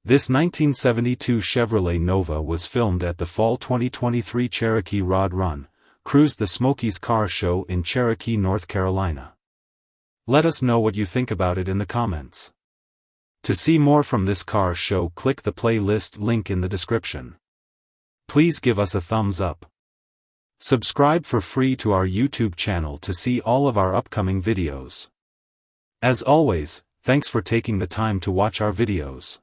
This 1972 Chevrolet Nova was filmed at the Fall 2023 Cherokee Rod Run, cruised the Smokies Car Show in Cherokee, North Carolina. Let us know what you think about it in the comments. To see more from this car show, click the playlist link in the description. Please give us a thumbs up. Subscribe for free to our YouTube channel to see all of our upcoming videos. As always, thanks for taking the time to watch our videos.